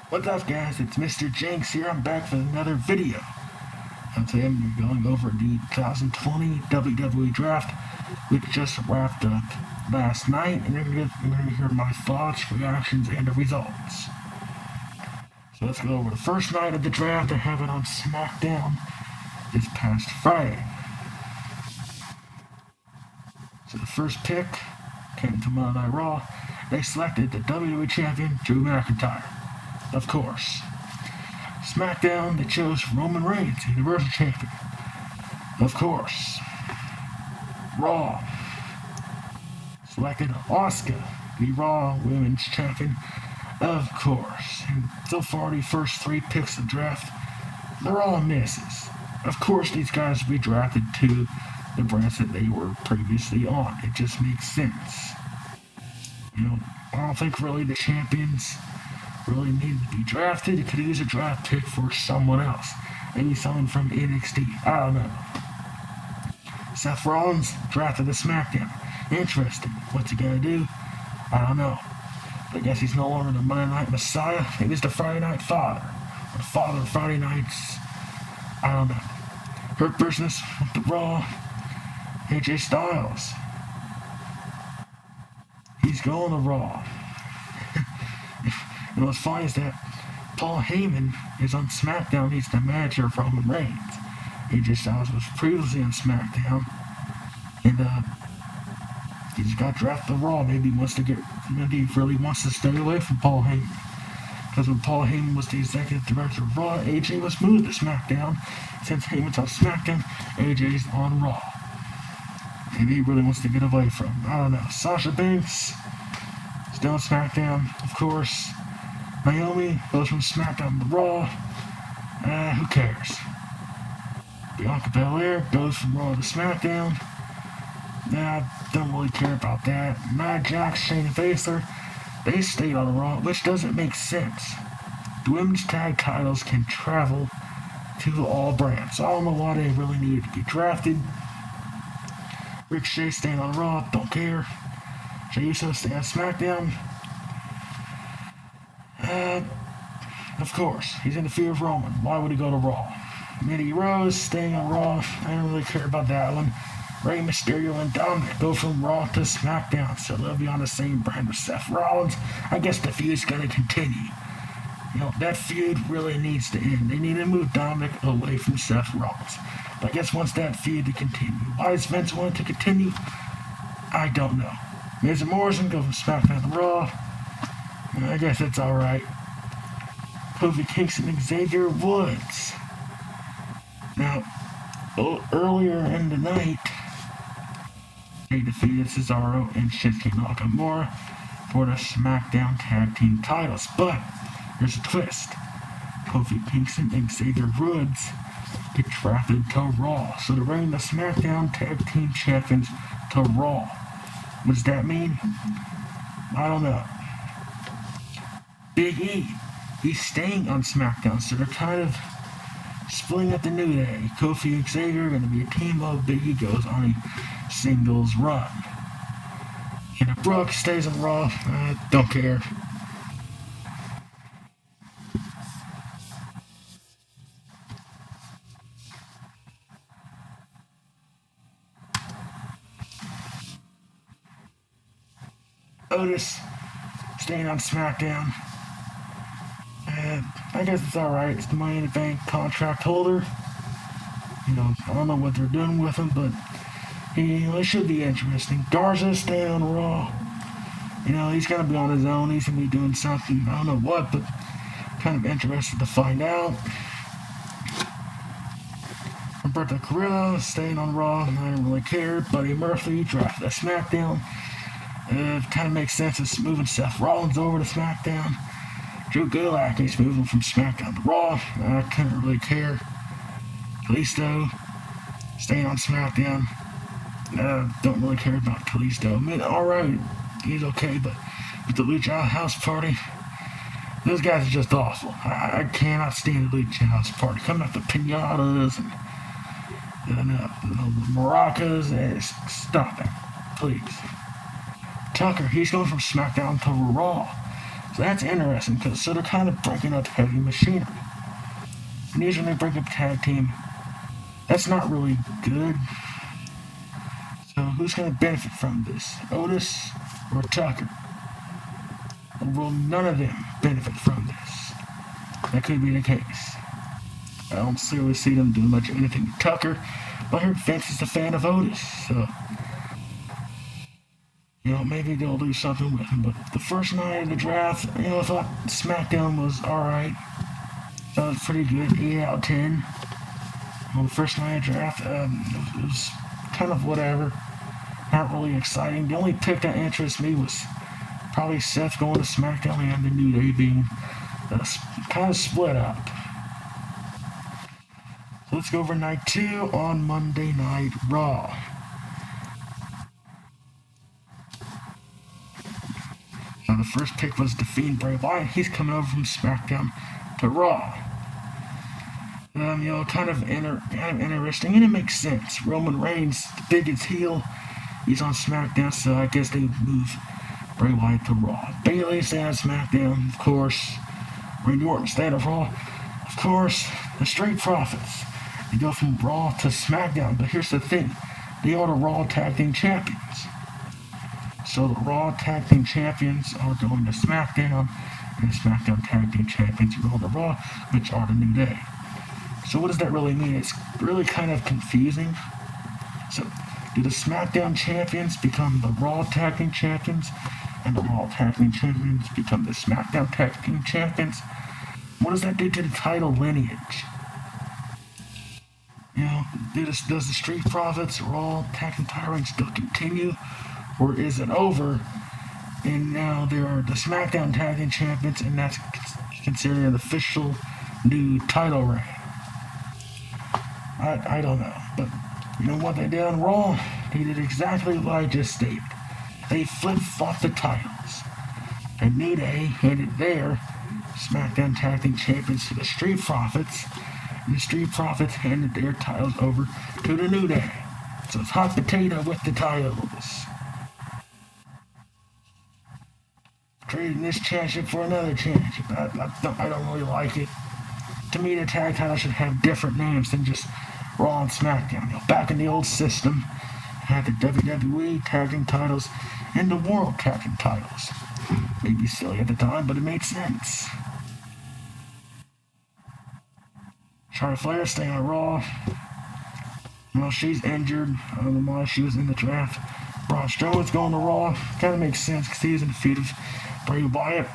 What's up, guys? It's Mr. Jinx here. I'm back with another video. And today I'm going over the 2020 WWE Draft, which just wrapped up last night, and you're going to hear my thoughts, reactions, and the results. So let's go over the first night of the draft. I have it on SmackDown this past Friday. So the first pick came to Monday Night Raw. They selected the WWE Champion, Drew McIntyre. Of course. SmackDown, they chose Roman Reigns, Universal Champion. Of course. Raw selected Asuka, the Raw Women's Champion. Of course. And so far, the first three picks of the draft, they're all misses. Of course, these guys will be drafted to the brands that they were previously on. It just makes sense. I don't think really the champions really needed to be drafted. You could use a draft pick for someone else. Maybe someone from NXT. I don't know. Seth Rollins drafted to SmackDown. Interesting. What's he gonna do? I don't know. I guess he's no longer the Monday Night Messiah. Maybe he's the Friday Night Father. Or Father of Friday Nights. I don't know. Hurt Business with the Raw. AJ Styles. He's going to Raw. And what's funny is that Paul Heyman is on SmackDown. He's the manager of Roman Reigns. AJ Styles was previously on SmackDown. And he just got drafted to Raw. Maybe he really wants to stay away from Paul Heyman. Because when Paul Heyman was the executive director of Raw, AJ was moved to SmackDown. Since Heyman's on SmackDown, AJ's on Raw. Maybe he really wants to get away from him. I don't know. Sasha Banks, still on SmackDown, of course. Naomi goes from SmackDown to Raw. Who cares? Bianca Belair goes from Raw to SmackDown. Don't really care about that. Nia Jax, Shayna Baszler, they stayed on Raw, which doesn't make sense. The women's tag titles can travel to all brands. So I don't know why they really needed to be drafted. Ricochet staying on Raw, don't care. Jey Uso staying on SmackDown. Of course, he's in the fear of Roman. Why would he go to Raw? Mandy Rose staying on Raw. I don't really care about that one. Rey Mysterio and Dominic go from Raw to SmackDown, so they'll be on the same brand with Seth Rollins. I guess the feud's gonna continue. That feud really needs to end. They need to move Dominic away from Seth Rollins. But I guess once that feud to continue. Why does Vince want it to continue? I don't know. Miz and Morrison go from SmackDown to Raw. I guess it's alright. Kofi Kingston and Xavier Woods. Now, earlier in the night, they defeated Cesaro and Shinsuke Nakamura for the SmackDown Tag Team titles. But there's a twist. Kofi Kingston and Xavier Woods get drafted to Raw. So they're bringing the SmackDown Tag Team Champions to Raw. What does that mean? I don't know. Big E, he's staying on SmackDown, so they're kind of splitting up the New Day. Kofi and Xavier are going to be a team up. Big E goes on a singles run. And if Brooke stays on Raw, don't care. Otis staying on SmackDown. I guess it's alright. It's the Money in the Bank contract holder. I don't know what they're doing with him, but it should be interesting. Garza staying on Raw. He's gonna be on his own. He's gonna be doing something. I don't know what, but kind of interested to find out. Roberto Carrillo staying on Raw. I don't really care. Buddy Murphy drafted to SmackDown. It kind of makes sense. It's moving Seth Rollins over to SmackDown. Drew Gulak is moving from SmackDown to Raw. I couldn't really care. Kalisto staying on SmackDown. Don't really care about Kalisto. I mean, alright, he's okay, but with the Lucha House Party, those guys are just awful. I cannot stand the Lucha House Party. Coming up with pinatas and the maracas. Stop it, please. Tucker, he's going from SmackDown to Raw. So that's interesting, because so they're kind of breaking up heavy machinery. And usually when they break up tag team, that's not really good. So who's going to benefit from this? Otis or Tucker? Well, none of them benefit from this. That could be the case. I don't really see them doing much of anything with Tucker, but I heard Vince is a fan of Otis, so maybe they'll do something with him. But the first night of the draft, I thought SmackDown was alright. That was pretty good, 8 out of 10. Well, the first night of the draft, it was kind of whatever. Not really exciting. The only pick that interests me was probably Seth going to SmackDown and the New Day being kind of split up. So let's go over night 2 on Monday Night Raw. Now the first pick was The Fiend Bray Wyatt. He's coming over from SmackDown to Raw. Kind of interesting, and it makes sense. Roman Reigns, the biggest heel, he's on SmackDown, so I guess they move Bray Wyatt to Raw. Bayley staying on SmackDown, of course. Randy Orton staying on Raw, of course. The Street Profits, they go from Raw to SmackDown, but here's the thing, they are the Raw Tag Team Champions. So the Raw Tag Team Champions are going to SmackDown, and the SmackDown Tag Team Champions are going to Raw, which are the New Day. So what does that really mean? It's really kind of confusing. So do the SmackDown Champions become the Raw Tag Team Champions, and the Raw Tag Team Champions become the SmackDown Tag Team Champions? What does that do to the title lineage? Does the Street Profits Raw Tag Team title reign still continue, or is it over? And now they're the SmackDown Tag Team Champions, and that's considered an official new title reign. I don't know, but what they did on Raw? They did exactly what I just stated. They flip-flopped the titles. The New Day handed their SmackDown Tag Team Champions to the Street Profits, and the Street Profits handed their titles over to the New Day. So it's hot potato with the titles. Trading this championship for another championship. I don't really like it. To me, the tag titles should have different names than just Raw and SmackDown. Back in the old system, had the WWE Tag Team titles and the World Tag Team titles. Maybe silly at the time, but it made sense. Charlotte Flair staying on Raw. She's injured. I don't know why she was in the draft. Braun Strowman's going to Raw. Kind of makes sense because he was in the feud of Bray Wyatt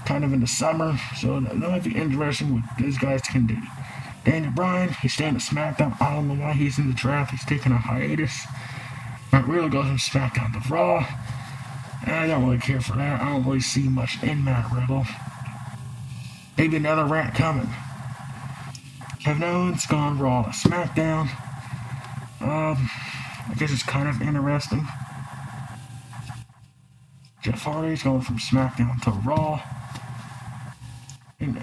kind of in the summer. So that might be interesting what these guys can do. Daniel Bryan, he's staying at SmackDown. I don't know why he's in the draft. He's taking a hiatus. Matt Riddle goes from SmackDown to Raw. I don't really care for that. I don't really see much in Matt Riddle. Maybe another rant coming. Kevin Owens gone Raw to SmackDown. I guess it's kind of interesting. Jeff Hardy's going from SmackDown to Raw. And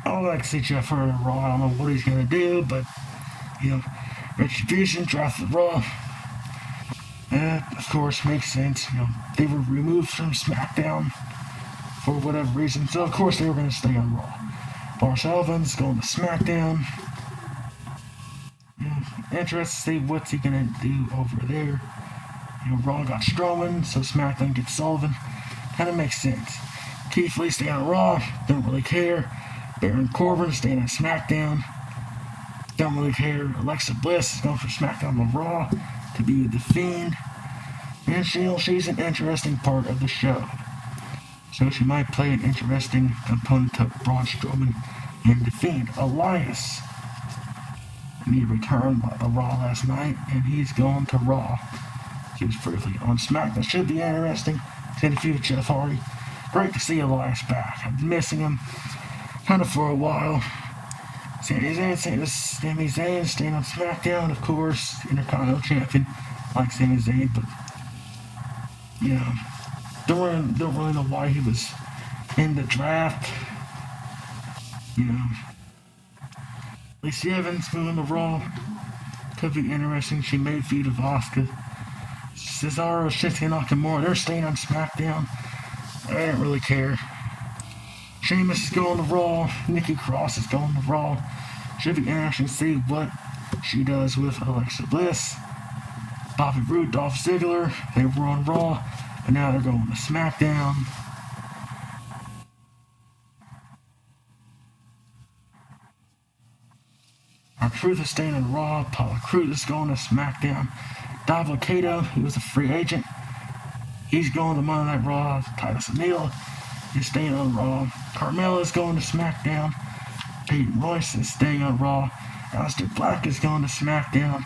I would like to see Jeff Hardy on Raw. I don't know what he's going to do, but, Retribution drafted Raw. Of course, makes sense. They were removed from SmackDown for whatever reason, so of course they were going to stay on Raw. Lars Sullivan's going to SmackDown. Interested to see what's he going to do over there. Raw got Strowman, so SmackDown gets Sullivan. Kind of makes sense. Keith Lee staying on Raw, don't really care. Baron Corbin staying on SmackDown, don't really care. Alexa Bliss is going from SmackDown to Raw to be with The Fiend. And she's an interesting part of the show. So she might play an interesting opponent to Braun Strowman and The Fiend. Elias. And he returned to Raw last night, and he's going to Raw. He was briefly on SmackDown. Should be interesting. He's in the feud with Jeff Hardy. Great to see Elias back. I've been missing him kind of for a while. Sami Zayn staying on SmackDown, of course. Intercontinental Champion, like Sami Zayn, but don't really know why he was in the draft. Lacey Evans moving to Raw. Could be interesting. She made feud with Asuka. Cesaro, Shinsuke Nakamura, they're staying on SmackDown. I don't really care. Sheamus is going to Raw. Nikki Cross is going to Raw. Should be interesting to see what she does with Alexa Bliss. Bobby Roode, Dolph Ziggler, they were on Raw, and now they're going to SmackDown. R-Truth is staying on Raw. Apollo Crews is going to SmackDown. Davila Kato, he was a free agent. He's going to Monday Night Raw. Titus O'Neil is staying on Raw. Carmella is going to SmackDown. Peyton Royce is staying on Raw. Aleister Black is going to SmackDown.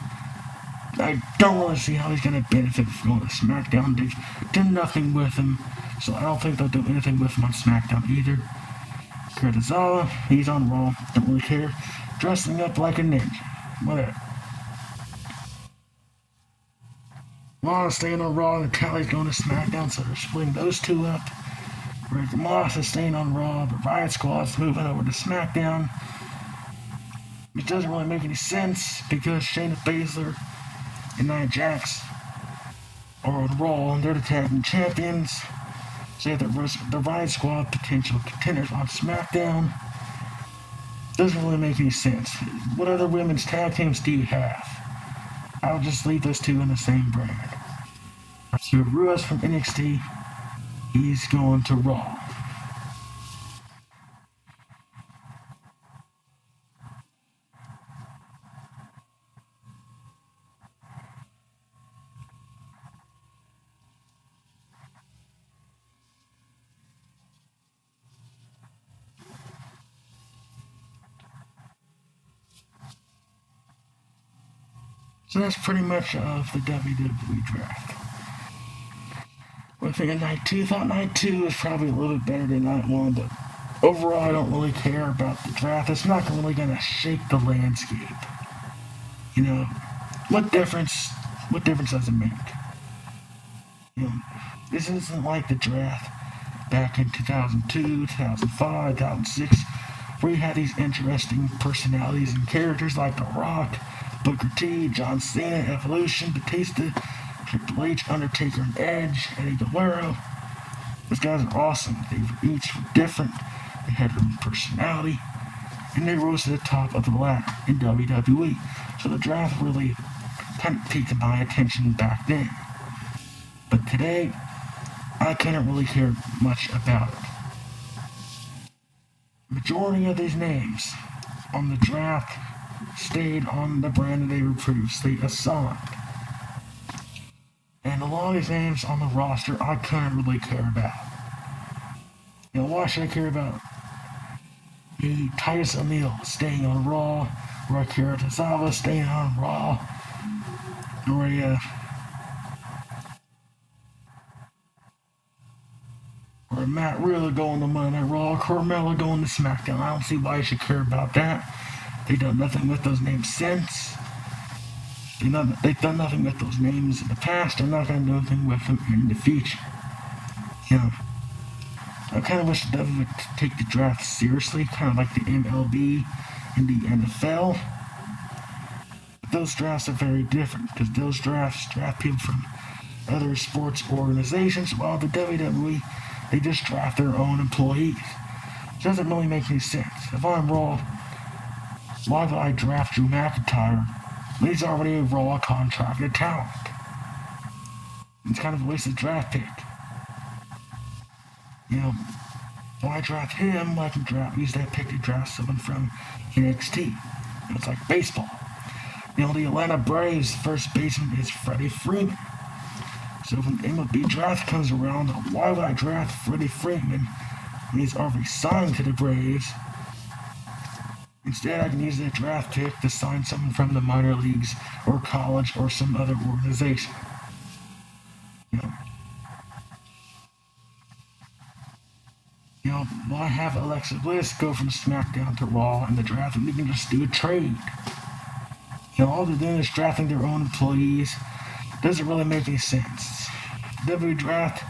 I don't really see how he's going to benefit from going to SmackDown. They've done nothing with him, so I don't think they'll do anything with him on SmackDown either. Kurt Angle, he's on Raw. Don't really care. Dressing up like a ninja. Whatever. Lana's staying on Raw, and Tally's going to SmackDown, so they're splitting those two up. Rick Moss is staying on Raw. The Riot Squad's moving over to SmackDown. Which doesn't really make any sense because Shayna Baszler and Nia Jax are on Raw and they're the tag team champions. So you have the Riot Squad potential contenders on SmackDown. Doesn't really make any sense. What other women's tag teams do you have? I would just leave those two in the same brand. So Ruiz from NXT, he's going to Raw. So that's pretty much of the WWE draft. One thing at night 2, thought night 2 is probably a little bit better than night 1, but overall I don't really care about the draft. It's not really going to shake the landscape. You know, what difference does it make? You know, this isn't like the draft back in 2002, 2005, 2006, where you had these interesting personalities and characters like The Rock, Booker T, John Cena, Evolution, Batista, Triple H, Undertaker, and Edge, Eddie Guerrero. Those guys are awesome. They were each different. They had their own personality, and they rose to the top of the ladder in WWE. So the draft really kind of piqued my attention back then. But today, I couldn't really care much about it. Majority of these names on the draft stayed on the brand that they were previously assigned. And a lot of these names on the roster I couldn't really care about. You know, why should I care about Titus O'Neil staying on Raw, or Akira Tozawa staying on Raw, or Matt Riddle going to Monday Night Raw, Carmella going to SmackDown. I don't see why you should care about that. They've done nothing with those names since. They've done nothing with those names in the past. They're not going to do anything with them in the future. You know, I kind of wish the WWE would take the draft seriously, kind of like the MLB and the NFL. But those drafts are very different, because those drafts draft people from other sports organizations, while the WWE, they just draft their own employees. It doesn't really make any sense. If I'm Raw, why would I draft Drew McIntyre when he's already a Raw contracted talent? It's kind of a wasted draft pick. You know, why draft him when I can use that pick to draft someone from NXT? It's like baseball. You know, the Atlanta Braves' first baseman is Freddie Freeman. So when the MLB draft comes around, why would I draft Freddie Freeman when he's already signed to the Braves? Instead, I can use that draft pick to sign someone from the minor leagues or college or some other organization. You know, why have Alexa Bliss go from SmackDown to Raw in the draft and we can just do a trade? You know, all they're doing is drafting their own employees. Doesn't really make any sense. WWE draft,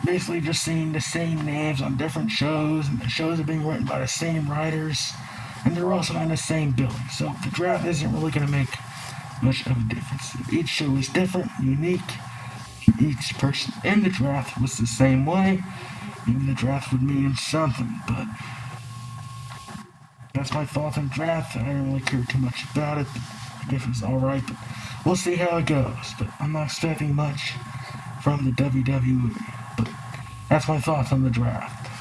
basically just seeing the same names on different shows, and the shows are being written by the same writers, and they're also on the same building. So the draft isn't really going to make much of a difference. Each show is different, unique. Each person in the draft was the same way. maybe the draft would mean something, but that's my thoughts on draft. I don't really care too much about it. I guess it's alright, but we'll see how it goes. But I'm not expecting much from the WWE. But that's my thoughts on the draft.